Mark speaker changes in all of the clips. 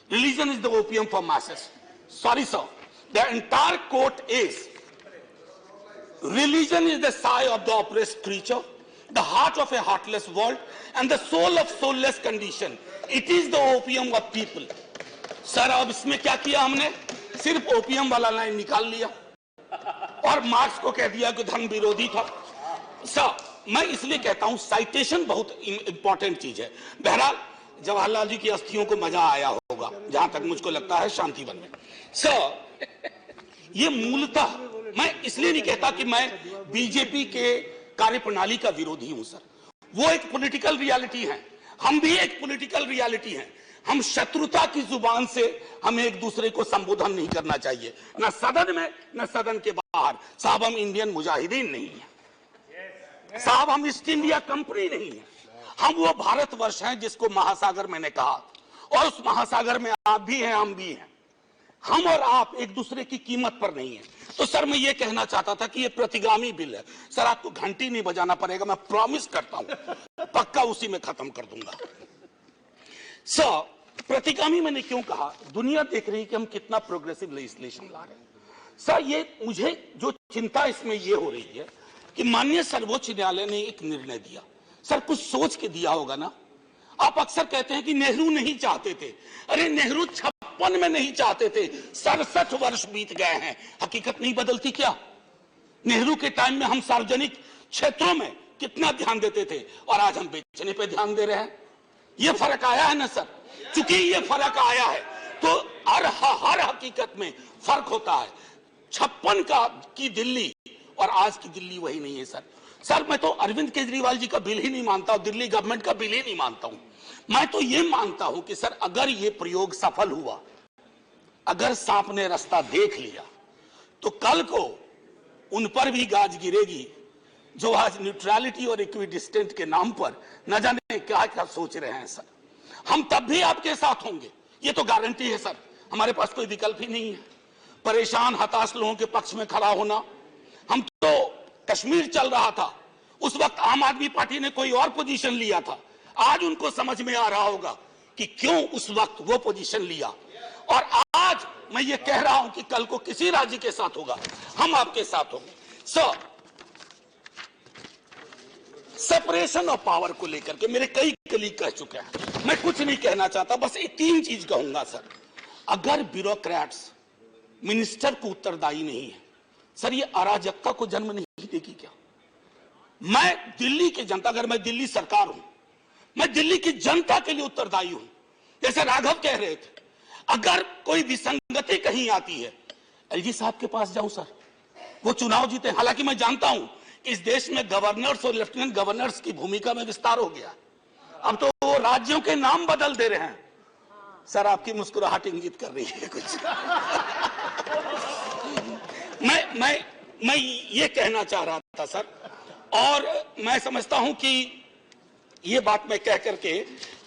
Speaker 1: Religion is the opium for masses. Sorry, sir. The entire quote is, religion is the sigh of the oppressed creature, the heart of a heartless world, and the soul of soulless condition. It is the opium of people. Sir अब इसमें क्या किया हमने? सिर्फ opium वाला line निकाल लिया और मार्क्स को कह दिया कि धर्म विरोधी था। सर मैं इसलिए कहता हूं साइटेशन बहुत इंपॉर्टेंट चीज है। बहरहाल जवाहरलाल जी की अस्थियों को मजा आया होगा, जहां तक मुझको लगता है शांतिवन में। सर ये मूलतः मैं इसलिए नहीं कहता कि मैं बीजेपी के कार्यप्रणाली का विरोधी हूं सर, वो एक पॉलिटिकल रियलिटी है, हम भी एक पॉलिटिकल रियलिटी हैं। हम शत्रुता की जुबान से हमें एक दूसरे को संबोधन नहीं करना चाहिए, न सदन में न सदन के बाहर। साहब हम इंडियन मुजाहिदीन नहीं है साहब, हम ईस्ट इंडिया कंपनी नहीं है, हम वो भारतवर्ष हैं जिसको महासागर मैंने कहा, और उस महासागर में आप भी हैं हम भी हैं। हम और आप एक दूसरे की कीमत पर नहीं है। तो सर मैं ये कहना चाहता था कि ये प्रतिगामी बिल है सर, आपको घंटी नहीं बजाना पड़ेगा, मैं प्रॉमिस करता हूं पक्का उसी में खत्म कर दूंगा। सर प्रतिगामी मैंने क्यों कहा? दुनिया देख रही है कि हम कितना प्रोग्रेसिव लेजिस्लेशन ला रहे हैं। सर ये मुझे जो चिंता इसमें ये हो रही है कि माननीय सर्वोच्च न्यायालय ने एक निर्णय दिया, सर कुछ सोच के दिया होगा ना। आप अक्सर कहते हैं कि नेहरू नहीं चाहते थे, अरे नेहरू 56 में नहीं चाहते थे, 67 वर्ष बीत गए हैं, हकीकत नहीं बदलती क्या? नेहरू के टाइम में हम सार्वजनिक क्षेत्रों में कितना ध्यान देते थे और आज हम बेचने पे ध्यान दे रहे हैं। ये फर्क आया है ना सर। चूंकि ये फर्क आया है तो हर हकीकत में फर्क होता है। 56 की दिल्ली और आज की दिल्ली वही नहीं है सर। सर मैं तो अरविंद केजरीवाल जी का बिल ही नहीं मानता हूं, दिल्ली गवर्नमेंट का बिल ही नहीं मानता हूं। मैं तो ये मानता हूं कि सर अगर ये प्रयोग सफल हुआ, अगर सांप ने रास्ता देख लिया, तो कल को उन पर भी गाज गिरेगी जो आज न्यूट्रलिटी और इक्विडिस्टेंट के नाम पर न जाने क्या क्या सोच रहे हैं सर। हम तब भी आपके साथ होंगे, ये तो गारंटी है सर, हमारे पास कोई विकल्प ही नहीं है। परेशान हताश लोगों के पक्ष में खड़ा होना। हम तो कश्मीर चल रहा था, उस वक्त आम आदमी पार्टी ने कोई और पोजीशन लिया था, आज उनको समझ में आ रहा होगा कि क्यों उस वक्त वो पोजीशन लिया। और आज मैं ये कह रहा हूं कि कल को किसी राज्य के साथ होगा, हम आपके साथ होंगे। सर सेपरेशन ऑफ पावर को लेकर के मेरे कई कलीग कह चुके हैं, मैं कुछ नहीं कहना चाहता, बस एक 3 चीज कहूंगा सर। अगर ब्यूरोक्रेट्स मिनिस्टर को उत्तरदायी नहीं है सर, ये अराजकता को जन्म नहीं देगी क्या? मैं दिल्ली की जनता, अगर मैं दिल्ली सरकार हूं, मैं दिल्ली की जनता के लिए उत्तरदायी हूं। जैसे राघव कह रहे थे, अगर कोई विसंगति कहीं आती है, एलजी साहब के पास जाऊं सर, वो चुनाव जीते। हालांकि मैं जानता हूं कि इस देश में गवर्नर्स और लेफ्टिनेंट गवर्नर्स की भूमिका में विस्तार हो गया, अब तो वो राज्यों के नाम बदल दे रहे हैं। सर आपकी मुस्कुराहट इंगित कर रही है कुछ। मैं ये कहना चाह रहा था सर, और मैं समझता हूं कि ये बात मैं कह करके,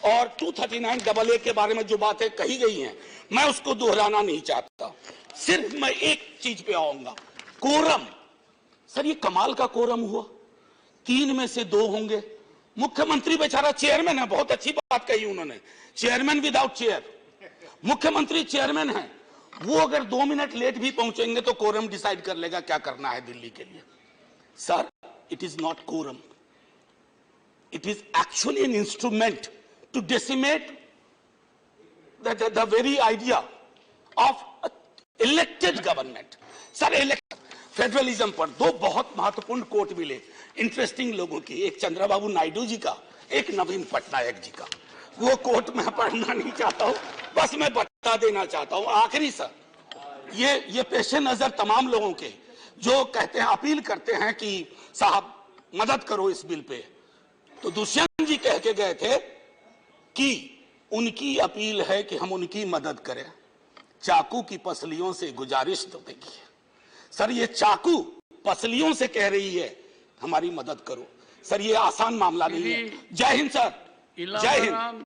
Speaker 1: और 239AA के बारे में जो बातें कही गई हैं मैं उसको दोहराना नहीं चाहता। सिर्फ मैं एक चीज पे आऊंगा, कोरम। सर ये कमाल का कोरम हुआ, 3 में से 2 होंगे। मुख्यमंत्री बेचारा चेयरमैन है, बहुत अच्छी बात कही उन्होंने, चेयरमैन विदाउट चेयर। मुख्यमंत्री चेयरमैन है, वो अगर 2 मिनट लेट भी पहुंचेंगे तो कोरम डिसाइड कर लेगा क्या करना है दिल्ली के लिए। Sir it is not quorum, it is actually an instrument to decimate the very idea of elected government. Sir federalism पर 2 बहुत महत्वपूर्ण कोट मिले इंटरेस्टिंग लोगों की, एक चंद्रबाबू नायडू जी का, एक नवीन पटनायक जी का। वो कोट मैं पढ़ना नहीं चाहता हूं, बस मैं बता देना चाहता हूं। आखिरी सर, ये पेशे नजर तमाम लोगों के जो कहते हैं, अपील करते हैं कि साहब मदद करो इस बिल पे, तो दुष्यंत जी कह के गए थे कि उनकी अपील है कि हम उनकी मदद करें, चाकू की पसलियों से गुजारिश तो देखिए। सर ये चाकू पसलियों से कह रही है हमारी मदद करो। सर ये आसान मामला नहीं है। जय हिंद सर, जय हिंद।